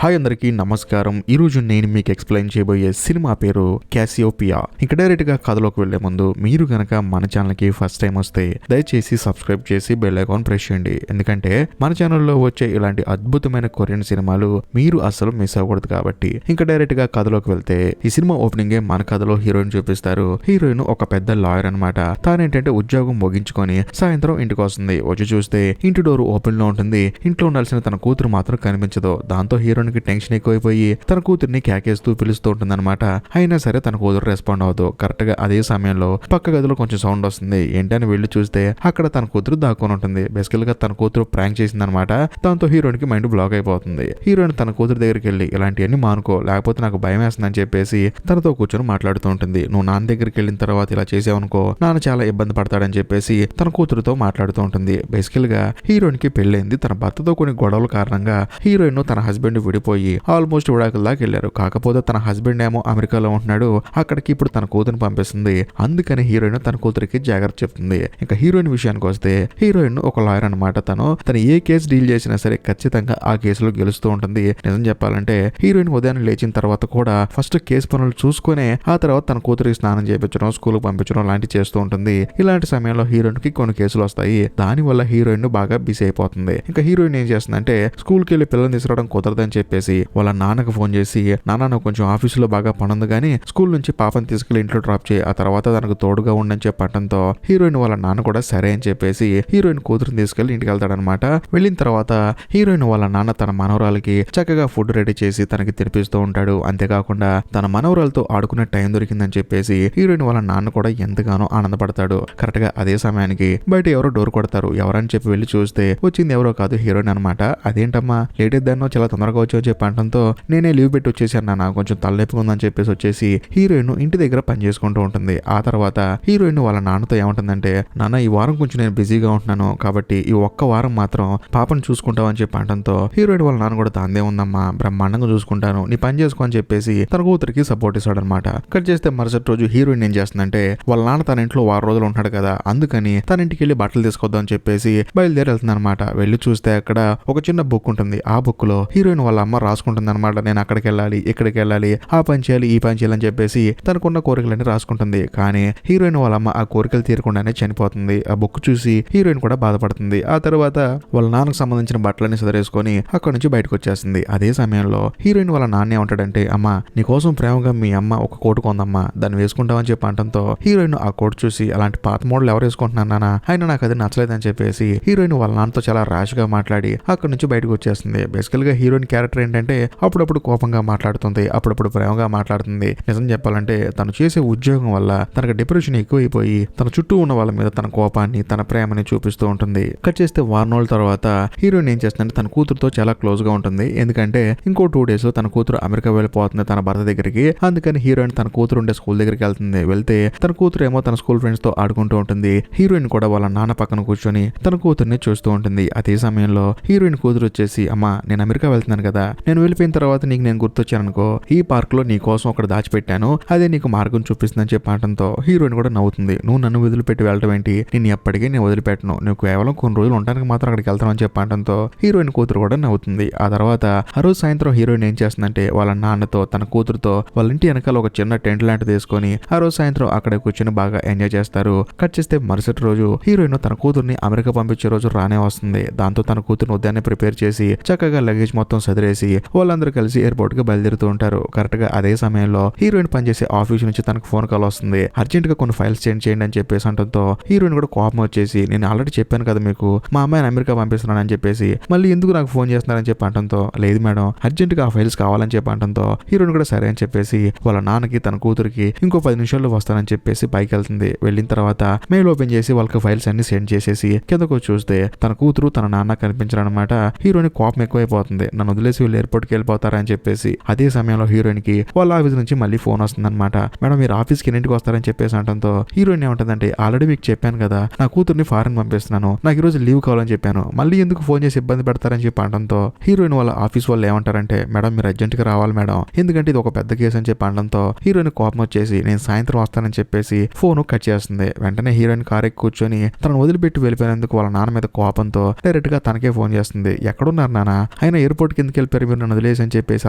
Hi అందరికీ నమస్కారం. ఈరోజు నేను మీకు ఎక్స్ప్లెయిన్ చేయబోయే సినిమా పేరు క్యాసియోపియా. ఇంకా డైరెక్ట్ గా కథలోకి వెళ్లే ముందు మీరు గనక మన ఛానల్ కి ఫస్ట్ టైం వస్తే దయచేసి సబ్స్క్రైబ్ చేసి బెల్ ఐకాన్ ప్రెస్ చేయండి. ఎందుకంటే మన ఛానల్లో వచ్చే ఇలాంటి అద్భుతమైన కొరియన్ సినిమాలు మీరు అస్సలు మిస్ అవ్వకూడదు కాబట్టి. ఇంకా డైరెక్ట్ గా కథలోకి వెళ్తే ఈ సినిమా ఓపెనింగ్ మన కథలో హీరోయిన్ చూపిస్తారు. హీరోయిన్ ఒక పెద్ద లాయర్ అనమాట. తానేంటంటే ఉద్యోగం ముగించుకొని సాయంత్రం ఇంటికి వస్తుంది. వచ్చి చూస్తే ఇంటి డోర్ ఓపెన్ లో ఉంటుంది. ఇంట్లో ఉండాల్సిన తన కూతురు మాత్రం కనిపించదు. దాంతో హీరోయిన్ కి టెన్షన్ ఎక్కువైపోయి తన కూతుర్ని కేకేస్తూ పిలుస్తూ ఉంటుందన్నమాట. అయినా సరే తన కూతురు రెస్పాండ్ అవ్వదు. కరెక్ట్ గా అదే సమయంలో పక్క గదిలో కొంచెం సౌండ్ వస్తుంది. ఏంటని వెళ్ళి చూస్తే అక్కడ తన కూతురు దాక్కుని ఉంటుంది. బేసికల్ గా తన కూతురు ప్రాంక్ చేసిందనమాట. దాంతో హీరోయిన్ కి మైండ్ బ్లాక్ అయిపోతుంది. హీరోయిన్ తన కూతురు దగ్గరికి వెళ్ళి ఇలాంటివన్నీ మానుకో, లేకపోతే నాకు భయం వేస్తుందని చెప్పేసి తనతో కూర్చొని మాట్లాడుతూ ఉంటుంది. నువ్వు నాన్న దగ్గరికి వెళ్ళిన తర్వాత ఇలా చేసావనుకో నాన్న చాలా ఇబ్బంది పడతాడని చెప్పేసి తన కూతురుతో మాట్లాడుతూ ఉంటుంది. బేసికల్ గా హీరోయిన్ కి పెళ్ళైంది. తన భర్తతో కొన్ని గొడవల కారణంగా హీరోయిన్ తన హస్బెండ్ విడిపోయి ఆల్మోస్ట్ విడాకుల దాకా వెళ్ళారు. కాకపోతే తన హస్బెండ్ ఏమో అమెరికాలో ఉంటున్నాడు. అక్కడికి ఇప్పుడు తన కూతురుని పంపిస్తుంది. అందుకని హీరోయిన్ తన కూతురికి జాగ్రత్త చెప్తుంది. ఇంకా హీరోయిన్ విషయానికి వస్తే హీరోయిన్ ఒక లాయర్ అనమాట. తను ఏ కేసు డీల్ చేసినా సరే ఖచ్చితంగా ఆ కేసులో గెలుస్తూ ఉంటుంది. నిజం చెప్పాలంటే హీరోయిన్ ఉదయాన్నే లేచిన తర్వాత కూడా ఫస్ట్ కేసు పనులు చూసుకునే ఆ తర్వాత తన కూతురికి స్నానం చేయించడం, స్కూల్ పంపించడం లాంటివి చేస్తూ ఉంటుంది. ఇలాంటి సమయంలో హీరోయిన్ కి కొన్ని కేసులు వస్తాయి. దాని వల్ల హీరోయిన్ బాగా బిజీ అయిపోతుంది. ఇంకా హీరోయిన్ ఏం చేస్తుందంటే స్కూల్కి వెళ్ళి పిల్లల్ని తీసుకురావడం కుదరదని చెప్పేసి వాళ్ళ నాన్నకు ఫోన్ చేసి, నాన్న నువ్వు కొంచెం ఆఫీసులో బాగా పనుంది కానీ స్కూల్ నుంచి పాపని తీసుకెళ్లి ఇంట్లో డ్రాప్ చేయి, ఆ తర్వాత తనకు తోడుగా ఉండని చెప్పడంతో హీరోయిన్ వాళ్ళ నాన్న కూడా సరే అని చెప్పేసి హీరోయిన్ కూతురుని తీసుకెళ్లి ఇంటికి వెళ్తాడనమాట. వెళ్ళిన తర్వాత హీరోయిన్ వాళ్ళ నాన్న తన మనవరాలకి చక్కగా ఫుడ్ రెడీ చేసి తనకి తినిపిస్తూ ఉంటాడు. అంతేకాకుండా తన మనవరాలతో ఆడుకునే టైం దొరికిందని చెప్పేసి హీరోయిన్ వాళ్ళ నాన్న కూడా ఎంతగానో ఆనందపడతాడు. కరెక్ట్ గా అదే సమయానికి బయట ఎవరో డోర్ కొడతారు. ఎవరని చెప్పి వెళ్ళి చూస్తే వచ్చింది ఎవరో కాదు, హీరోయిన్ అనమాట. అదేంటమ్మా లేట్ అయిద్దానో చాలా తొందరగా వచ్చావు చెప్పి అనడంతో నేనే లీవ్ పెట్టి వచ్చేసాను నాన్న, కొంచెం తలనొప్పిగా ఉందని చెప్పేసి వచ్చేసి హీరోయిన్ ఇంటి దగ్గర పని చేసుకుంటూ ఉంటుంది. ఆ తర్వాత హీరోయిన్ వాళ్ళ నాన్నతో ఏమంటుందంటే, నాన్న ఈ వారం కొంచెం నేను బిజీగా ఉంటున్నాను కాబట్టి ఈ ఒక్క వారం మాత్రం పాపను చూసుకుంటావని చెప్పి అనడంతో హీరోయిన్ వాళ్ళ నాన్న కూడా తాందే ఉందమ్మా, బ్రహ్మాండంగా చూసుకుంటాను, నీ పని చేసుకో అని చెప్పేసి తన కూతురికి సపోర్ట్ ఇస్తాడనమాట. కట్ చేస్తే మరుసటి రోజు హీరోయిన్ ఏం చేస్తుందంటే వాళ్ళ నాన్న తన ఇంట్లో 6 రోజులు ఉంటాడు కదా, అందుకని తన ఇంటికి వెళ్ళి బట్టలు తీసుకొద్దాం అని చెప్పేసి బయలుదేరి వెళ్తుంది అనమాట. వెళ్ళి చూస్తే అక్కడ ఒక చిన్న బుక్ ఉంటుంది. ఆ బుక్ లో హీరోయిన్ వాళ్ళ అమ్మ రాసుకుంటుంది అనమాట. నేను అక్కడికి వెళ్ళాలి, ఇక్కడికి వెళ్ళాలి, ఆ పని చేయాలి, ఈ పని చేయాలని చెప్పేసి తనకున్న కోరికలన్నీ రాసుకుంటుంది. కానీ హీరోయిన్ వాళ్ళ అమ్మ ఆ కోరికలు తీరకుండానే చనిపోతుంది. ఆ బుక్ చూసి హీరోయిన్ కూడా బాధపడుతుంది. ఆ తర్వాత వాళ్ళ నాన్నకు సంబంధించిన బట్టలన్నీ సదరేసుకొని అక్కడ నుంచి బయటకు వచ్చేస్తుంది. అదే సమయంలో హీరోయిన్ వాళ్ళ నాన్న ఏమంటాడంటే, అమ్మ నీకోసం ప్రేమగా మీ అమ్మ ఒక కోటు కొందమ్మా, దాన్ని వేసుకుంటామని చెప్పి అనడంతో హీరోయిన్ ఆ కోట్ చూసి అలాంటి పాత మోడల్ ఎవరు వేసుకుంటున్నాను నాన్న, అయినా నాకు అది నచ్చలేదని చెప్పేసి హీరోయిన్ వాళ్ళ నాన్నతో చాలా ర్యాష్ గా మాట్లాడి అక్కడ నుంచి బయటకు వచ్చేస్తుంది. బేసికల్ గా హీరోయిన్ క్యారెక్టర్ ఏంటంటే అప్పుడప్పుడు కోపంగా మాట్లాడుతుంది, అప్పుడప్పుడు ప్రేమగా మాట్లాడుతుంది. నిజం చెప్పాలంటే తను చేసే ఉద్యోగం వల్ల తనకు డిప్రెషన్ ఎక్కువైపోయి తన చుట్టూ ఉన్న వాళ్ళ మీద తన కోపాన్ని తన ప్రేమని చూపిస్తూ ఉంటుంది. కట్ చేస్తే వారం రోజుల తర్వాత హీరోయిన్ ఏం చేస్తుందంటే తన కూతురుతో చాలా క్లోజ్ గా ఉంటుంది. ఎందుకంటే ఇంకో 2 days తన కూతురు అమెరికా వెళ్ళిపోతుంది తన భర్త దగ్గరికి. అందుకని హీరోయిన్ తన కూతురు ఉండే స్కూల్ దగ్గరికి వెళ్తుంది. వెళ్తే తన కూతురు ఏమో తన స్కూల్ ఫ్రెండ్స్ తో ఆడుకుంటూ ఉంటుంది. హీరోయిన్ కూడా వాళ్ళ నాన్న పక్కన కూర్చొని తన కూతుర్ని చూస్తూ ఉంటుంది. అదే సమయంలో హీరోయిన్ కూతురు వచ్చేసి, అమ్మా నేను అమెరికా వెళ్తున్నాను కదా, నేను వెళ్ళిపోయిన తర్వాత నీకు నేను గుర్తొచ్చాను అనుకో, ఈ పార్క్ లో నీ కోసం ఒకటి దాచిపెట్టాను, అదే నీకు మార్గం చూపిస్తుందని చెప్పి అనడంతో హీరోయిన్ కూడా నవ్వుతుంది. నువ్వు నన్ను వదిలిపెట్టి వెళ్ళడం ఏంటి, నేను ఎప్పటికీ నేను వదిలిపెట్టను, నువ్వు కేవలం కొన్ని రోజులు ఉండడానికి మాత్రం అక్కడికి వెళ్తాను అని చెప్పి అనడంతో హీరోయిన్ కూతురు కూడా నవ్వుతుంది. ఆ తర్వాత ఆ రోజు సాయంత్రం హీరోయిన్ ఏం చేస్తుందంటే వాళ్ళ నాన్నతో తన కూతురుతో వాళ్ళ ఇంటి వెనకాల ఒక చిన్న టెంట్ లాంటిది తీసుకొని ఆ రోజు సాయంత్రం అక్కడ కూర్చొని బాగా ఎంజాయ్ చేస్తారు. కట్ చేస్తే మరుసటి రోజు హీరోయిన్ తన కూతుర్ని అమెరికా పంపించే రోజు రానే వస్తుంది. దాంతో తన కూతురుని ఉదయాన్నే ప్రిపేర్ చేసి చక్కగా లగేజ్ మొత్తం సదిరేసి వాళ్ళందరూ కలిసి ఎయిర్పోర్ట్ కి బయలుదేరుతూ ఉంటారు. కరెక్ట్ గా అదే సమయంలో హీరోయిన్ పనిచేసే ఆఫీస్ నుంచి తనకు ఫోన్ కాల్ వస్తుంది. అర్జెంట్ గా కొన్ని ఫైల్స్ చేంజ్ చేయండి అని చెప్పేసి అనడంతో హీరోయిన్ కూడా కోపం వచ్చేసి, నేను ఆల్రెడీ చెప్పాను కదా మీకు మా అమ్మాయిని అమెరికా పంపిస్తున్నాను అని చెప్పేసి మళ్ళీ ఎందుకు నాకు ఫోన్ చేస్తున్నారని చెప్పి అనడంతో, లేదు మేడం అర్జెంట్ గా ఆ ఫైల్స్ కావాలని చెప్పి అనడంతో హీరోయిన్ కూడా సరే అని చెప్పేసి వాళ్ళ నాన్నకి తన కూతురికి ఇంకో 10 నిమిషాల్లో వస్తానని చెప్పేసి పైకి వెళ్తుంది. వెళ్ళిన తర్వాత మెయిల్ ఓపెన్ చేసి వాళ్ళకి ఫైల్స్ అన్ని సెండ్ చేసేసి కిందకు చూస్తే తన కూతురు తన నాన్న కనిపించారనమాట. హీరోయిన్ కోపం ఎక్కువైపోతుంది. నన్ను వదిలేసి వీళ్ళు ఎయిర్పోర్ట్ కి వెళ్ళిపోతారని చెప్పేసి. అదే సమయంలో హీరోయిన్ కి వాళ్ళ ఆఫీస్ నుంచి మళ్ళీ ఫోన్ వస్తుంది అనమాట. మేడం మీరు ఆఫీస్కి ఎన్నింటికి వస్తారని చెప్పేసి అనడంతో హీరోయిన్ ఏమంటుందంటే, ఆల్రెడీ మీకు చెప్పాను కదా నా కూతుర్ని ఫారెన్ పంపిస్తున్నాను, నాకు ఈ రోజు లీవ్ కావాలని చెప్పాను, మళ్ళీ ఎందుకు ఫోన్ చేసి ఇబ్బంది పెడతారని చెప్పి అనడంతో హీరోయిన్ వాళ్ళ ఆఫీస్ వాళ్ళు ఏమంటారంటే, మేడం మీరు అర్జెంట్ గా రావాలి మేడం, ఎందుకంటే ఇది ఒక పెద్ద కేసు అని చెప్పి అనడంతో హీరోయిన్ కోపం వచ్చేసి నేను సాయంత్రం వస్తానని చెప్పేసి ఫోన్ కట్ చేస్తుంది. వెంటనే హీరోయిన్ కార్ ఎక్కి కూర్చొని తనను వదిలిపెట్టి వెళ్ళిపోయినందుకు వాళ్ళ నాన్న మీద కోపంతో డైరెక్ట్ గా తనకే ఫోన్ చేస్తుంది. ఎక్కడున్నారు నాన్న, ఆయన ఎయిర్పోర్ట్ కిందకి వెళ్ళిపోయారు, మీరు నన్ను వదిలేసి అని చెప్పేసి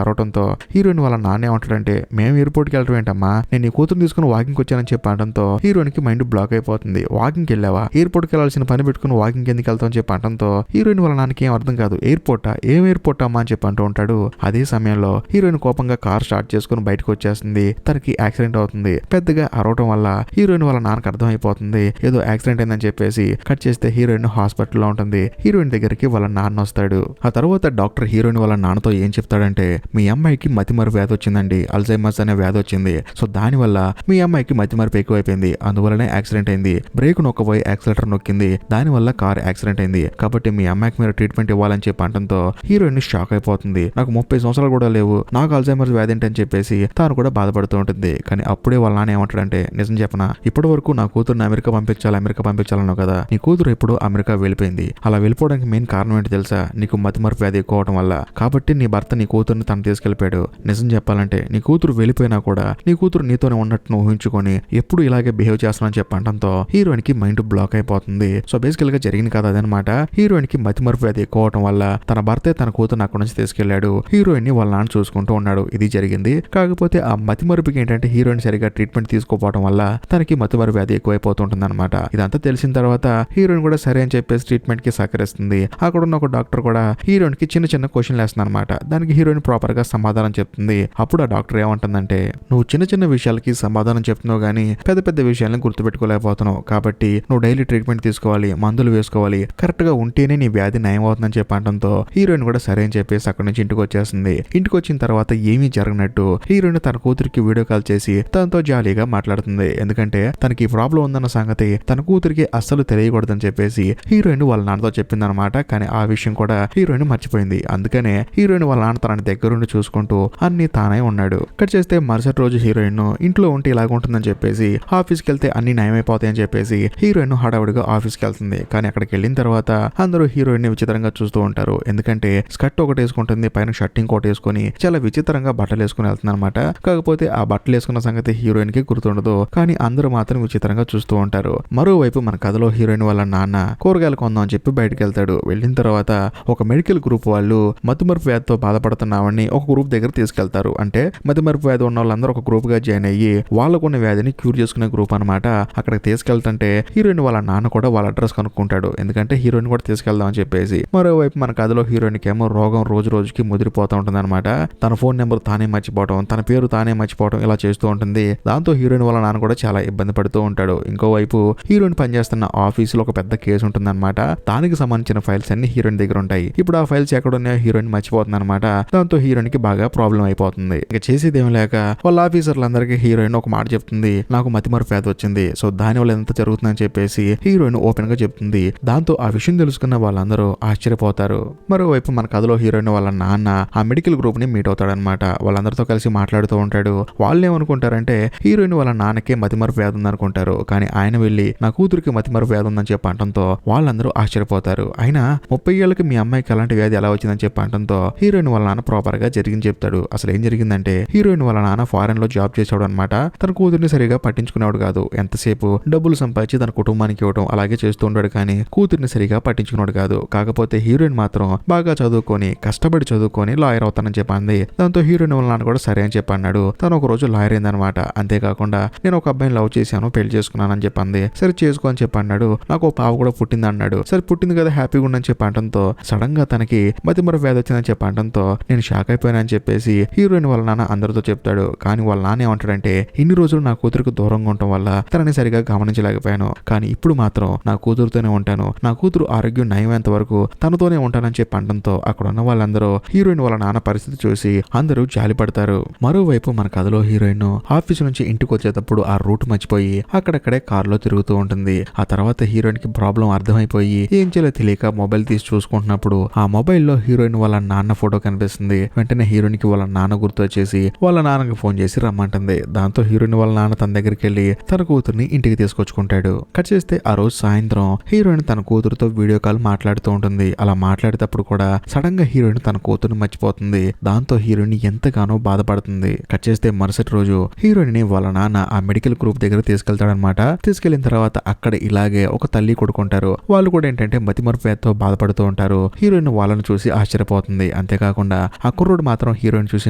అరవడంతో హీరోయిన్ వాళ్ళ నాన్న ఏమంటాడంటే, మేము ఎయిర్పోర్ట్కి వెళ్ళడం ఏంటమ్మా, నేను నీ కూతురు తీసుకుని వాకింగ్ వచ్చానని చెప్పి అనడంతో హీరోయిన్ కి మైండ్ బ్లాక్ అయిపోతుంది. వాకింగ్ వెళ్ళావా, ఎయిర్పోర్ట్కి వెళ్ళాల్సిన పని పెట్టుకుని వాకింగ్ ఎందుకు వెళ్తావు అని చెప్పి అనడంతో హీరోయిన్ వాళ్ళ నాన్నకి ఏం అర్థం కాదు. ఎయిర్పోర్టా, ఏం ఎయిర్పోర్ట్ అమ్మా అని చెప్పి అంటూ ఉంటాడు. అదే సమయంలో హీరోయిన్ కోపంగా కార్ స్టార్ట్ చేసుకుని బయటకు వచ్చేస్తుంది. తనకి యాక్సిడెంట్ అవుతుంది. పెద్దగా అరవటం వల్ల హీరోయిన్ వాళ్ళ నాన్నకి అర్థమైపోతుంది ఏదో యాక్సిడెంట్ అయిందని చెప్పేసి. కట్ చేస్తే హీరోయిన్ హాస్పిటల్లో ఉంటుంది. హీరోయిన్ దగ్గరికి వాళ్ళ నాన్న వస్తాడు. ఆ తర్వాత డాక్టర్ హీరోయిన్ వాళ్ళ నాన్నతో ఏం చెప్తాడంటే, మీ అమ్మాయికి మతిమరు వ్యాధి వచ్చిందండి, అల్జైమర్స్ అనే వ్యాధి వచ్చింది. సో దానివల్ల మీ అమ్మాయికి మతిమరుపు ఎక్కువైపోయింది, అందువల్లనే యాక్సిడెంట్ అయింది. బ్రేక్ నొక్కబోయి యాక్సిలేటర్ నొక్కింది, దానివల్ల కార్ యాక్సిడెంట్ అయింది. కాబట్టి మీ అమ్మాయికి మీరు ట్రీట్మెంట్ ఇవ్వాలని చెప్పి అనడంతో హీరోయిన్ షాక్ అయిపోతుంది. నాకు 30 సంవత్సరాలు కూడా లేవు, నాకు అల్జైమర్స్ వ్యాధి ఏంటని చెప్పేసి తాను కూడా బాధపడుతూ ఉంటుంది. కానీ అప్పుడే వాళ్ళ నాన్న ఏమంటాడంటే, నిజం చెప్పనా, ఇప్పటి వరకు నా కూతురుని అమెరికా పంపించాలన్నావు కదా, నీ కూతురు ఎప్పుడు అమెరికా వెళ్ళిపోయింది. అలా వెళ్ళిపోవడానికి మెయిన్ కారణం ఏంటి తెలుసా, నీకు మతిమరుపు వ్యాధి ఎక్కువ అవడం వల్ల. కాబట్టి నీ భర్త నీ కూతురుని తను తీసుకెళ్లిపోయాడు. నిజం చెప్పాలంటే నీ కూతురు వెళ్ళిపోయినా కూడా నీ కూతురు నీతోనే ఉన్నట్టు ఊహించుకొని ఎప్పుడు ఇలాగే బిహేవ్ చేస్తానని చెప్పడంతో హీరోయిన్ కి మైండ్ బ్లాక్ అయిపోతుంది. సో బేసికల్ గా జరిగింది కదా అదనమాట. హీరోయిన్ కి మతిమరుపు వ్యాధి ఎక్కువ అవడం వల్ల తన భర్తే తన కూతురు అక్కడి నుంచి తీసుకెళ్లాడు. హీరోయిన్ ని వాళ్ళ నాన్న చూసుకుంటూ ఉన్నాడు. ఇది జరిగింది. కాకపోతే ఆ మతిమరుపుకి ఏంటంటే హీరోయిన్ సరిగా ట్రీట్మెంట్ తీసుకోపోవడం వల్ల తనకి మతిమరుపు వ్యాధి ఎక్కువైపోతుంటుంది అనమాట. ఇదంతా తెలిసిన తర్వాత హీరోయిన్ కూడా సరే అని చెప్పేసి ట్రీట్మెంట్ కి సహకరిస్తుంది. అక్కడ ఉన్న ఒక డాక్టర్ కూడా హీరోయిన్ కి చిన్న చిన్న క్వశ్చన్లు వేస్తుంది అనమాట. దానికి హీరోయిన్ ప్రాపర్ గా సమాధానం చెప్తుంది. అప్పుడు ఆ డాక్టర్ ఏమంటుందంటే, నువ్వు చిన్న చిన్న విషయాలకి సమాధానం చెప్తున్నావు గానీ పెద్ద పెద్ద విషయాలను గుర్తుపెట్టుకోలేకపోతున్నావు. కాబట్టి నువ్వు డైలీ ట్రీట్మెంట్ తీసుకోవాలి, మందులు వేసుకోవాలి, కరెక్ట్ గా ఉంటేనే నీ వ్యాధి నయం అవుతుందని చెప్పడంతో హీరోయిన్ కూడా సరే అని చెప్పేసి అక్కడి నుంచి ఇంటికి వచ్చేస్తుంది. ఇంటికి వచ్చిన తర్వాత ఏమీ జరగనట్టు హీరోయిన్ తన కూతురికి వీడియో కాల్ చేసి తనతో జాలీగా మాట్లాడుతుంది. ఎందుకంటే తనకి ప్రాబ్లం ఉందన్న సంగతి తన కూతురికి అస్సలు తెలియకూడదని చెప్పేసి హీరోయిన్ వాళ్ళ నాన్నతో చెప్పిందనమాట. కానీ ఆ విషయం కూడా హీరోయిన్ మర్చిపోయింది. అందుకనే హీరోయిన్ వాళ్ళ నాన్న తన దగ్గరుండి చూసుకుంటూ అన్ని తానే ఉన్నాడు. కట్ చేస్తే మరుసటి రోజు హీరోయిన్ ఇంట్లో ఉంటే ఇలాగ ఉంటుందని చెప్పేసి ఆఫీస్కి వెళ్తే అన్ని నయమైపోతాయని చెప్పేసి హీరోయిన్ హడావుడిగా ఆఫీస్కి వెళ్తుంది. కానీ అక్కడికి వెళ్ళిన తర్వాత అందరూ హీరోయిన్ ని విచిత్రంగా చూస్తూ ఉంటారు. ఎందుకంటే స్కర్ట్ ఒకటి వేసుకుంటుంది, పైన షర్ట్ ఇంకోటి వేసుకుని చాలా విచిత్రంగా బట్టలు వేసుకుని వెళ్తుంది అనమాట. కాకపోతే ఆ బట్టలు వేసుకున్న సంగతి హీరోయిన్ కి గుర్తుండదు. కానీ అందరూ మాత్రం విచిత్రంగా చూస్తూ ఉంటారు. మరోవైపు మన కథలో హీరోయిన్ వాళ్ళ నాన్న కూరగాయలు కొందాం అని చెప్పి బయటకు వెళ్తాడు. వెళ్ళిన తర్వాత ఒక మెడికల్ గ్రూప్ వాళ్ళు మతిమరుపు వ్యాధితో బాధపడుతున్నామని ఒక గ్రూప్ దగ్గర తీసుకెళ్తారు. అంటే మతిమరుపు వ్యాధి ఉన్న వాళ్ళందరూ ఒక గ్రూప్ గా జాయిన్ అయ్యి వాళ్ళకున్న వ్యాధిని క్యూర్ చేసుకునే గ్రూప్ అనమాట. అక్కడికి తీసుకెళ్తుంటే హీరోయిన్ వాళ్ళ నాన్న కూడా వాళ్ళ అడ్రస్ కనుక్కుంటాడు. ఎందుకంటే హీరోయిన్ కూడా తీసుకెళ్దాం అని చెప్పేసి. మరోవైపు మన కథలో హీరోయిన్ కి ఏమో రోగం రోజు రోజుకి ముదిరిపోతూ ఉంటుంది అనమాట. తన ఫోన్ నెంబర్ తానే మర్చిపోవడం, తన పేరు తానే మర్చిపోవడం ఇలా చేస్తూ ఉంటుంది. దాంతో హీరోయిన్ వాళ్ళ నాన్న కూడా చాలా ఇబ్బంది పడుతూ ఉంటాడు. ఇంకోవైపు హీరోయిన్ పనిచేస్తున్న ఆఫీసులో ఒక పెద్ద కేసు ఉంటుంది అనమాట. దానికి సంబంధించిన ఫైల్స్ అన్ని హీరోయిన్ దగ్గర ఉంటాయి. ఇప్పుడు ఆ ఫైల్స్ ఎక్కడున్నాయో హీరోయిన్ మర్చిపోతుంది అనమాట. దాంతో హీరోయిన్ కి బాగా ప్రాబ్లం అయిపోతుంది. ఇక చేసేదేం లేక వాళ్ళ ఆఫీసర్లందరికీ హీరోయిన్ ఒక మాట చెప్తుంది, నాకు మతిమరుపు వ్యాధి వచ్చింది, సో దానివల్ల ఎంత జరుగుతుందని చెప్పేసి హీరోయిన్ ఓపెన్ గా చెప్తుంది. దాంతో ఆ విషయం తెలుసుకున్న వాళ్ళందరూ ఆశ్చర్యపోతారు. మరోవైపు మన కథలో హీరోయిన్ వాళ్ళ నాన్న ఆ మెడికల్ గ్రూప్ ని మీట్ అవుతాడనమాట. వాళ్ళందరితో కలిసి మాట్లాడుతూ ఉంటాడు. వాళ్ళు ఏమనుకుంటారంటే హీరోయిన్ వాళ్ళ నాన్నకే మతిమరుపు వ్యాధి ఉందనుకుంటారు. కానీ ఆయన వెళ్ళి నా కూతురికి మతిమరుపు వ్యాధి ఉందని చెప్పి అనడంతో వాళ్ళందరూ ఆశ్చర్యపోతారు. అయినా 30 ఏళ్ళకి మీ అమ్మాయికి అలాంటి వ్యాధి ఎలా వచ్చిందని చెప్పి అనడంతో హీరోయిన్ వాళ్ళ నాన్న ప్రాపర్ గా జరిగింది చెప్తాడు. అసలు ఏం జరిగిందంటే హీరోయిన్ వాళ్ళ నాన్న ఫారెన్ లో జాబ్ చేసాడు అనమాట. తన కూతురిని సరిగా పట్టించుకునేవాడు కాదు. ఎంతసేపు డబ్బులు సంపాదించి తన కుటుంబానికి ఇవ్వడం అలాగే చేస్తూ ఉంటాడు. కానీ కూతురిని సరిగా పట్టించుకున్నాడు కాదు. కాకపోతే హీరోయిన్ మాత్రం బాగా చదువుకొని కష్టపడి చదువుకొని లాయర్ అవుతానని చెప్పింది. దాంతో హీరోయిన్ వాళ్ళ నాన్న కూడా సరే అని చెప్పి అన్నాడు. తను ఒక రోజు లాయర్ అయిందనమాట. అంతేకాకుండా నేను ఒక అబ్బాయిని లవ్ చేశాను, పెళ్లి చేసుకున్నాను అని చెప్పింది. సరే చేసుకో అని చెప్పి అన్నాడు. నాకు పాప కూడా పుట్టింది అన్నాడు. సరే పుట్టింది కదా హ్యాపీగా ఉండని చెప్పి అనడంతో సడన్ గా తనకి మతిమరుపు వ్యాధి వచ్చిందని చెప్పి అనడంతో నేను షాక్ అయిపోయానని చెప్పేసి హీరోయిన్ వాళ్ళ నాన్న అందరితో చెప్తాడు. కానీ వాళ్ళ నాన్న ఏమంటాడంటే ఇన్ని రోజులు నా కూతురికి దూరంగా ఉండటం వల్ల తనని సరిగా గమనించలేకపోయాను. కానీ ఇప్పుడు మాత్రం నా కూతురుతోనే ఉంటాను. నా కూతురు ఆరోగ్యం నయమేంత వరకు తనతోనే ఉంటానని చెప్పి అనడంతో అక్కడ ఉన్న వాళ్ళందరూ హీరోయిన్ వాళ్ళ నాన్న పరిస్థితి చూసి అందరూ జాలి పడతారు. మరోవైపు మన కథలో హీరోయిన్ ఆఫీస్ నుంచి ఇంటికి వచ్చేటప్పుడు ఆ రూట్ మర్చిపోయి అక్కడక్కడే కారులో తిరుగుతూ ఉంటుంది. ఆ తర్వాత హీరోయిన్ కి ప్రాబ్లం అర్థమైపోయి ఏం చేయాలో తెలియక మొబైల్ తీసి చూసుకుంటున్నప్పుడు ఆ మొబైల్లో హీరోయిన్ వాళ్ళ నాన్న ఫోటో కనిపిస్తుంది. వెంటనే హీరోయిన్ కి వాళ్ళ నాన్న గుర్తు వచ్చేసి వాళ్ళ నాన్నకి ఫోన్ చేసి రమ్మంటుంది. దాంతో హీరోయిన్ వాళ్ళ నాన్న తన దగ్గరికి వెళ్ళి తన కూతుర్ని ఇంటికి తీసుకొచ్చుకుంటాడు. కట్ చేస్తే ఆ రోజు సాయంత్రం హీరోయిన్ తన కూతురుతో వీడియో కాల్ మాట్లాడుతూ ఉంటుంది. అలా మాట్లాడేటప్పుడు కూడా సడన్ గా హీరోయిన్ తన కూతురుని మర్చిపోతుంది. దాంతో హీరోయిన్ ఎంతగానో బాధపడుతుంది. కట్ చేస్తే మరుసటి రోజు హీరోయిన్ ని వాళ్ళ నాన్న ఆ మెడికల్ గ్రూప్ దగ్గర తీసుకెళ్తాడనమాట. తీసుకెళ్లిన తర్వాత అక్కడ ఇలాగే ఒక తల్లి కొడుకుంటారు. వాళ్ళు కూడా ఏంటంటే మతిమరుపు వ్యాధితో బాధపడుతూ ఉంటారు. హీరోయిన్ వాళ్ళని చూసి ఆశ్చర్యపోతుంది. ఉంటుంది. అంతేకాకుండా ఆ కుర్రోడు మాత్రం హీరోయిన్ చూసి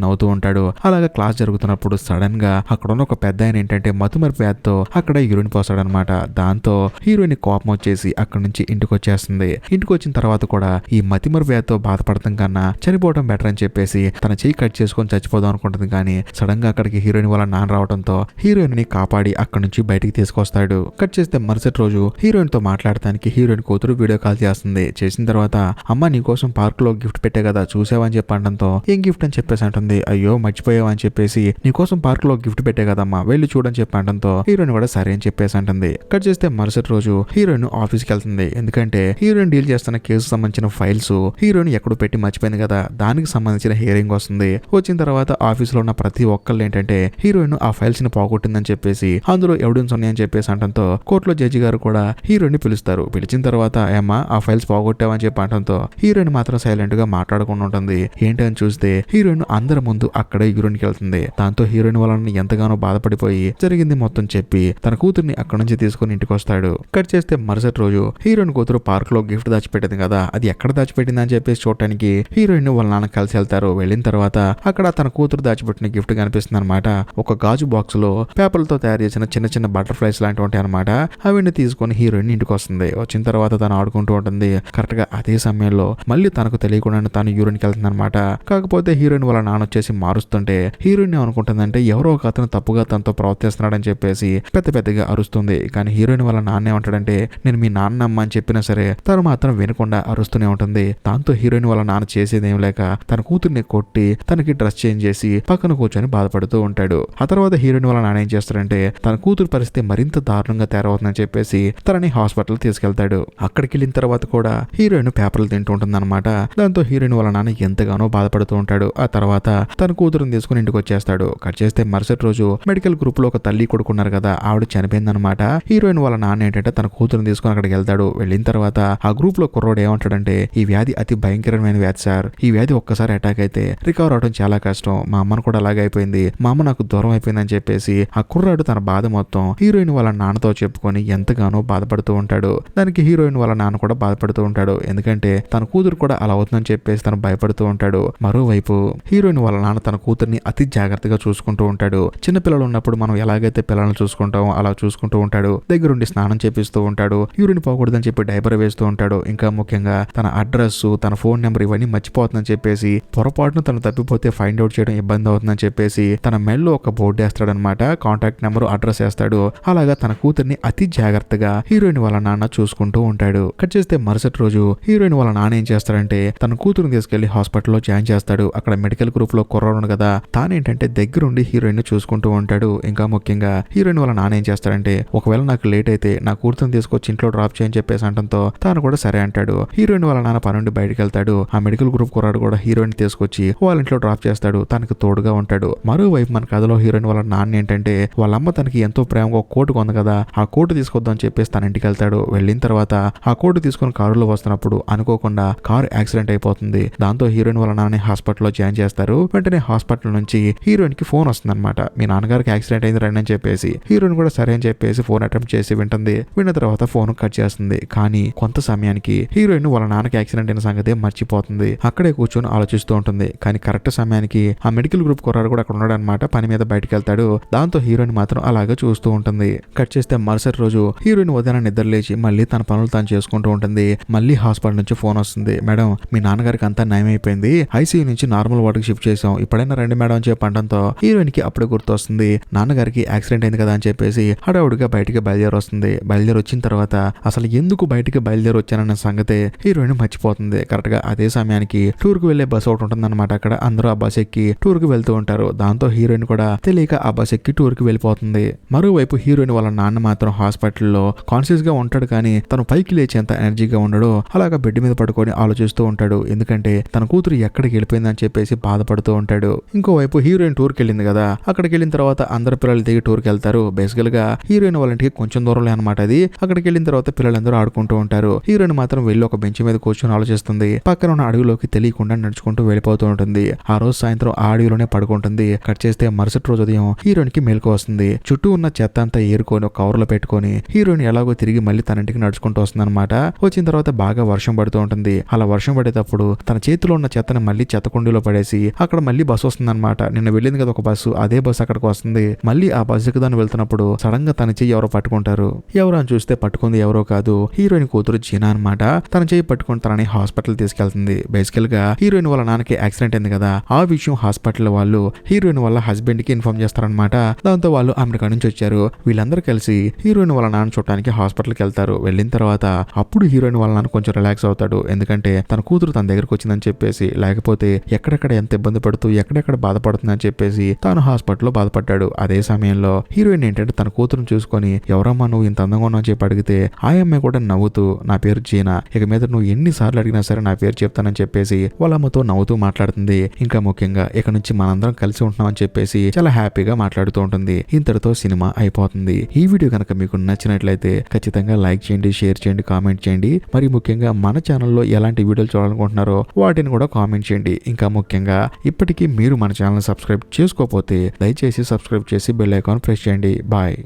నవ్వుతూ ఉంటాడు. అలాగా క్లాస్ జరుగుతున్నప్పుడు సడన్ గా అక్కడున్న ఒక పెద్ద ఆయన ఏంటంటే మతుమరి వ్యాధితో అక్కడ యూరిన్ పోసాడనమాట. దాంతో హీరోయిన్ కోపం వచ్చేసి అక్కడి నుంచి ఇంటికి వచ్చేస్తుంది. ఇంటికి వచ్చిన తర్వాత కూడా ఈ మతిమరి వ్యాధితో బాధపడటం కన్నా చనిపోవడం బెటర్ అని చెప్పేసి తన చెయ్యి కట్ చేసుకొని చచ్చిపోదాం అనుకుంటుంది. కానీ సడన్ గా అక్కడికి హీరోయిన్ వాళ్ళ నాన్న రావడంతో హీరోయిన్ ని కాపాడి అక్కడి నుంచి బయటికి తీసుకొస్తాడు. కట్ చేస్తే మరుసటి రోజు హీరోయిన్ తో మాట్లాడటానికి హీరోయిన్ కూతురు వీడియో కాల్ చేస్తుంది. చేసిన తర్వాత అమ్మ నీకోసం పార్క్ లో గిఫ్ట్ పెట్టే కదా చూసావని చెప్పడంతో ఏం గిఫ్ట్ అని చెప్పేసి అంటుంది. అయ్యో మర్చిపోయావా అని చెప్పేసి నీకోసం పార్క్ లో గిఫ్ట్ పెట్టే కదమ్మా వెళ్ళి చూడని చెప్పడంతో హీరోయిన్ కూడా సరే అని చెప్పేసి అంటుంది. కట్ చేస్తే మరుసటి రోజు హీరోయిన్ ఆఫీస్కి వెళ్తుంది. ఎందుకంటే హీరోయిన్ డీల్ చేస్తున్న కేసు సంబంధించిన ఫైల్స్ హీరోయిన్ ఎక్కడో పెట్టి మర్చిపోయింది కదా, దానికి సంబంధించిన హియరింగ్ వస్తుంది. వచ్చిన తర్వాత ఆఫీస్ లో ఉన్న ప్రతి ఒక్కళ్ళు ఏంటంటే హీరోయిన్ ఆ ఫైల్స్ ని పోగొట్టిందని చెప్పేసి అందులో ఎవిడెన్స్ ఉన్నాయని చెప్పేసి అంటంతో కోర్టులో జడ్జి గారు కూడా హీరోయిన్ ని పిలుస్తారు. పిలిచిన తర్వాత ఏమ్మా ఆ ఫైల్స్ పోగొట్టావని చెప్పి అంటంతో హీరోయిన్ మాత్రం సైలెంట్ గా మాట్లాడకుండా ఉంటుంది. ఏంటని చూస్తే హీరోయిన్ అందరి ముందు అక్కడే యూరిన్ కి వెళ్తుంది. దాంతో హీరోయిన్ వాళ్ళని ఎంతగానో బాధపడిపోయి జరిగింది మొత్తం చెప్పి తన కూతుర్ని అక్కడ నుంచి తీసుకుని ఇంటికి వస్తాడు. కట్ చేస్తే మరుసటి రోజు హీరోయిన్ కూతురు పార్క్ లో గిఫ్ట్ దాచిపెట్టింది కదా, అది ఎక్కడ దాచిపెట్టింది అని చెప్పేసి చూడటానికి హీరోయిన్ వాళ్ళ నాన్న కలిసి వెళ్తారు. వెళ్ళిన తర్వాత అక్కడ తన కూతురు దాచిపెట్టిన గిఫ్ట్ కనిపిస్తుంది అనమాట. ఒక గాజు బాక్స్ లో పేపర్లతో తయారు చేసిన చిన్న చిన్న బటర్ఫ్లైస్ లాంటివి ఉంటాయి అనమాట. అవన్నీ తీసుకొని హీరోయిన్ ఇంటికి వస్తుంది. వచ్చిన తర్వాత తను ఆడుకుంటూ ఉంటుంది. కరెక్ట్ గా అదే సమయంలో మళ్ళీ తనకు తెలియకుండా తను యూరిన్ కి వెళ్తుంది అనమాట. కాకపోతే హీరోయిన్ వాళ్ళ నాన్న వచ్చేసి మారుస్తుంటే హీరోయిన్ ఏమనుకుంటుందంటే ఎవరో ఒక అతను తప్పుగా తనతో ప్రవర్తిస్తున్నాడని చెప్పేసి పెద్ద పెద్దగా అరుస్తుంది. కానీ హీరోయిన్ వాళ్ళ నాన్న ఏమంటాడంటే నేను మీ నాన్న అమ్మ అని చెప్పినా సరే తను మాత్రం వినకుండా అరుస్తూనే ఉంటుంది. దాంతో హీరోయిన్ వాళ్ళ నాన్న చేసేది ఏం లేక తన కూతుర్ని కొట్టి తనకి డ్రెస్ చేంజ్ చేసి పక్కన కూర్చొని బాధపడుతూ ఉంటాడు. ఆ తర్వాత హీరోయిన్ వాళ్ళ నాన్న ఏం చేస్తాడంటే తన కూతురు పరిస్థితి మరింత దారుణంగా తయారవుతుందని చెప్పేసి తనని హాస్పిటల్ తీసుకెళ్తాడు. అక్కడికి వెళ్ళిన తర్వాత కూడా హీరోయిన్ పేపర్లు తింటూ ఉంటుంది అనమాట. దాంతో హీరోయిన్ వాళ్ళ నాన్న ఎంతగానో బాధపడుతూ ఉంటాడు. ఆ తర్వాత తన కూతురుని తీసుకుని ఇంటికి వచ్చేస్తాడు. కట్ చేస్తే మరుసటి రోజు మెడికల్ గ్రూప్ లో ఒక తల్లి కొడుకున్నారు కదా, ఆవిడ చనిపోయిందనమాట. హీరోయిన్ వాళ్ళ నాన్న ఏంటంటే తన కూతురుని తీసుకుని అక్కడికి వెళ్తాడు. వెళ్ళిన తర్వాత ఆ గ్రూప్ లో కుర్రోడు ఏమంటాడంటే ఈ వ్యాధి అతి భయంకరమైన వ్యాధి సార్, ఈ వ్యాధి ఒక్కసారి అటాక్ అయితే రికవర్ అవడం చాలా కష్టం, మా అమ్మను కూడా అలాగే అయిపోయింది, మా అమ్మ నాకు దూరం అయిపోయిందని చెప్పేసి ఆ కుర్రాడు తన బాధ మొత్తం హీరోయిన్ వాళ్ళ నాన్నతో చెప్పుకొని ఎంతగానో బాధపడుతూ ఉంటాడు. దానికి హీరోయిన్ వాళ్ళ నాన్న కూడా బాధపడుతూ ఉంటాడు. ఎందుకంటే తన కూతురు కూడా అలా అవుతుందని చెప్పేసి తను భయపడుతూ ఉంటాడు. మరోవైపు హీరోయిన్ వాళ్ళ నాన్న తన కూతుర్ని అతి జాగ్రత్తగా చూసుకుంటూ ఉంటాడు. చిన్న పిల్లలు ఉన్నప్పుడు మనం ఎలాగైతే పిల్లల్ని చూసుకుంటామో అలా చూసుకుంటూ ఉంటాడు. దగ్గరుండి స్నానం చేపిస్తూ ఉంటాడు. యూరిన్ పోకూడదని చెప్పి డైపర్ వేస్తూ ఉంటాడు. ఇంకా ముఖ్యంగా తన అడ్రస్ తన ఫోన్ నెంబర్ ఇవన్నీ మర్చిపోతుందని చెప్పేసి పొరపాటును తను తప్పిపోతే ఫైండ్ అవుట్ చేయడం ఇబ్బంది అవుతుందని చెప్పేసి తన మెల్లో ఒక బోర్డు వేస్తాడనమాట. కాంటాక్ట్ నెంబర్ అడ్రస్ వేస్తాడు. అలాగా తన కూతుర్ని అతి జాగ్రత్తగా హీరోయిన్ వాళ్ళ నాన్న చూసుకుంటూ ఉంటాడు. కట్ చేస్తే మరుసటి రోజు హీరోయిన్ వాళ్ళ నాన్న ఏం చేస్తాడంటే తన కూతురుని తీసుకెళ్లి హాస్పిటల్లో జాయిన్ చేస్తాడు. అక్కడ మెడికల్ గ్రూప్ లో కుర్రాడు కదా, తానేంటంటే దగ్గరుండి హీరోయిన్ ని చూసుకుంటూ ఉంటాడు. ఇంకా ముఖ్యంగా హీరోయిన్ వాళ్ళ నాన్న ఏం చేస్తాడంటే ఒకవేళ నాకు లేట్ అయితే నా కూతురుని తీసుకొచ్చి ఇంట్లో డ్రాప్ చేయని చెప్పేసి అంటంతో తాను కూడా సరే అంటాడు. హీరోయిన్ వాళ్ళ నాన్న పని నుండి బయటకు వెళ్తాడు. ఆ మెడికల్ గ్రూప్ కుర్రాడు కూడా హీరోయిన్ తీసుకొచ్చి వాళ్ళ ఇంట్లో డ్రాప్ చేస్తాడు. తనకు తోడుగా ఉంటాడు. మరోవైపు మన కథలో హీరోయిన్ వాళ్ళ నాన్న ఏంటంటే వాళ్ళ అమ్మ తనకి ఎంతో ప్రేమగా ఒక కోటు కొంది కదా, ఆ కోటు తీసుకొద్దాం అని చెప్పేసి తన ఇంటికి వెళ్తాడు. వెళ్ళిన తర్వాత ఆ కోటు తీసుకుని కారులో వస్తున్నప్పుడు అనుకోకుండా కారు యాక్సిడెంట్ అయిపోతుంది. దాంతో హీరోయిన్ వాళ్ళ నాన్న హాస్పిటల్లో జాయిన్ చేస్తారు. వెంటనే హాస్పిటల్ నుంచి హీరోయిన్ కి ఫోన్ వస్తుంది అనమాట. మీ నాన్నగారికి యాక్సిడెంట్ అయింది రండి అని చెప్పేసి హీరోయిన్ కూడా సరే అని చెప్పేసి ఫోన్ అటెంప్ట్ చేసి వింటుంది. విన్న తర్వాత ఫోన్ కట్ చేస్తుంది. కానీ కొంత సమయానికి హీరోయిన్ వాళ్ళ నాన్నకి యాక్సిడెంట్ అయిన సంగతి మర్చిపోతుంది. అక్కడే కూర్చొని ఆలోచిస్తూ ఉంటుంది. కానీ కరెక్ట్ సమయానికి ఆ మెడికల్ గ్రూప్ కుర్రాడు కూడా అక్కడ ఉన్నాడు అనమాట. పని మీద బయటకు వెళ్తాడు. దాంతో హీరోయిన్ మాత్రం అలాగే చూస్తూ ఉంటుంది. కట్ చేస్తే మరుసటి రోజు హీరోయిన్ ఉదయాన నిద్ర లేచి మళ్ళీ తన పనులు తాను చేసుకుంటూ ఉంటుంది. మళ్ళీ హాస్పిటల్ నుంచి ఫోన్ వస్తుంది. మేడం మీ నాన్నగారికి అంతా నయం అయిపోయింది, ఐసీయూ నుంచి నార్మల్ వార్డుకి షిఫ్ట్ చేసాం, ఇప్పుడైనా రండి మేడం అని చెప్పడంతో హీరోయిన్ కి అప్పుడే గుర్తు వస్తుంది నాన్నగారికి యాక్సిడెంట్ అయింది కదా అని చెప్పేసి హడావుడిగా బయటికి బయలుదేరి వస్తుంది. బయలుదేరి వచ్చిన తర్వాత అసలు ఎందుకు బయటికి బయలుదేరి వచ్చానన్న సంగతి హీరోయిన్ మర్చిపోతుంది. కరెక్ట్ గా అదే సమయానికి టూర్ కు వెళ్లే బస్ ఒకటి ఉంటుంది అనమాట. అక్కడ అందరూ ఆ బస్ ఎక్కి టూర్ కు వెళ్తూ ఉంటారు. దాంతో హీరోయిన్ కూడా తెలియక ఆ బస్ ఎక్కి టూర్ కి వెళ్ళిపోతుంది. మరోవైపు హీరోయిన్ వాళ్ళ నాన్న మాత్రం హాస్పిటల్లో కాన్షియస్ గా ఉంటాడు. కానీ తను పైకి లేచేంత ఎనర్జీగా ఉండడు. అలాగా బెడ్ మీద పడుకొని ఆలోచిస్తూ ఉంటాడు. ఎందుకంటే తన కూతురు ఎక్కడికి వెళ్ళిపోయిందని చెప్పేసి బాధపడుతూ ఉంటాడు. ఇంకోవైపు హీరోయిన్ టూర్కి వెళ్ళింది కదా, అక్కడికి వెళ్ళిన తర్వాత అందరు పిల్లలు దిగి టూర్కి వెళ్తారు. బేసికల్ గా హీరోయిన్ వాళ్ళ ఇంటికి కొంచెం దూరంలో అనమాట అది. అక్కడికి వెళ్ళిన తర్వాత పిల్లలందరూ ఆడుకుంటూ ఉంటారు. హీరోయిన్ మాత్రం వెళ్ళి ఒక బెంచ్ మీద కూర్చొని ఆలోచిస్తుంది. పక్కన ఉన్న అడవిలోకి తెలియకుండా నడుచుకుంటూ వెళ్ళిపోతూ ఉంటుంది. ఆ రోజు సాయంత్రం ఆ అడవిలోనే పడుకుంటుంది. కట్ చేస్తే మరుసటి రోజు ఉదయం హీరోయిన్ కి మెలకు వస్తుంది. చుట్టూ ఉన్న చెత్త అంతా ఏరుకొని ఒక కవర్లో పెట్టుకొని హీరోయిన్ ఎలాగో తిరిగి మళ్ళీ తన ఇంటికి నడుచుకుంటూ వస్తుంది అనమాట. వచ్చిన తర్వాత బాగా వర్షం పడుతూ ఉంటుంది. అలా వర్షం పడేటప్పుడు తన చేతిలో ఉన్న చెత్తని మళ్ళీ చెత్తకుండీలో పడేసి అక్కడ మళ్ళీ బస్సు వస్తుందన్నమాట. నిన్న వెళ్ళింది కదా ఒక బస్సు, అదే బస్సు అక్కడికి వస్తుంది. మళ్ళీ ఆ బస్సుకి దాన్ని వెళ్తున్నప్పుడు సడన్ గా తన చెయ్యి ఎవరో పట్టుకుంటారు. ఎవరో అని చూస్తే పట్టుకుంది ఎవరో కాదు, హీరోయిన్ కూతురు జీనా అనమాట. తన చెయ్యి పట్టుకుని తనని హాస్పిటల్ తీసుకెళ్తుంది. బేసికల్ గా హీరోయిన్ వాళ్ళ నాన్నకి యాక్సిడెంట్ అయింది కదా, ఆ విషయం హాస్పిటల్ వాళ్ళు హీరోయిన్ వాళ్ళ హస్బెండ్ కి ఇన్ఫార్మ్ చేస్తారనమాట. దాంతో వాళ్ళు అమెరికా నుంచి వచ్చారు. వీళ్ళందరూ కలిసి హీరోయిన్ వాళ్ళ నాన్న చూడటానికి హాస్పిటల్ కి వెళ్తారు. వెళ్ళిన తర్వాత అప్పుడు హీరోయిన్ వాళ్ళ నాన్న కొంచెం రిలాక్స్ అవుతాడు. ఎందుకంటే తన కూతురు తన దగ్గరకు వచ్చిందని చెప్పేసి, లేకపోతే ఎక్కడెక్కడ ఎంత ఇబ్బంది పడుతూ ఎక్కడెక్కడ బాధపడుతుందని చెప్పేసి తాను హాస్పిటల్లో బాధపడ్డాడు. అదే సమయంలో హీరోయిన్ ఏంటంటే తన కూతురుని చూసుకొని, ఎవరమ్మా నువ్వు ఇంత అందంగా ఉన్నావు చెప్పి అడిగితే ఆ అమ్మాయి కూడా నవ్వుతూ, నా పేరు జీనా, ఇక మీద నువ్వు ఎన్నిసార్లు అడిగినా సరే నా పేరు చెప్తానని చెప్పేసి వాళ్ళ అమ్మతో నవ్వుతూ మాట్లాడుతుంది. ఇంకా ముఖ్యంగా ఇక నుంచి మనందరం కలిసి ఉంటున్నామని చెప్పేసి చాలా హ్యాపీగా మాట్లాడుతూ ఉంటుంది. ఇంతటితో సినిమా అయిపోతుంది. ఈ వీడియో కనుక మీకు నచ్చినట్లయితే ఖచ్చితంగా లైక్ చేయండి, షేర్ చేయండి, కామెంట్ చేయండి. మరి ముఖ్యంగా మన ఛానల్లో ఎలాంటి వీడియోలు చూడాలనుకుంటున్నారో వాటిని కూడా కామెంట్ చేయండి. ఇంకా ముఖ్యంగా ఇప్పటికీ మీరు మన ఛానల్ సబ్స్క్రైబ్ చేసుకోకపోతే దయచేసి సబ్స్క్రైబ్ చేసి బెల్ ఐకాన్ ప్రెస్ చేయండి. బాయ్.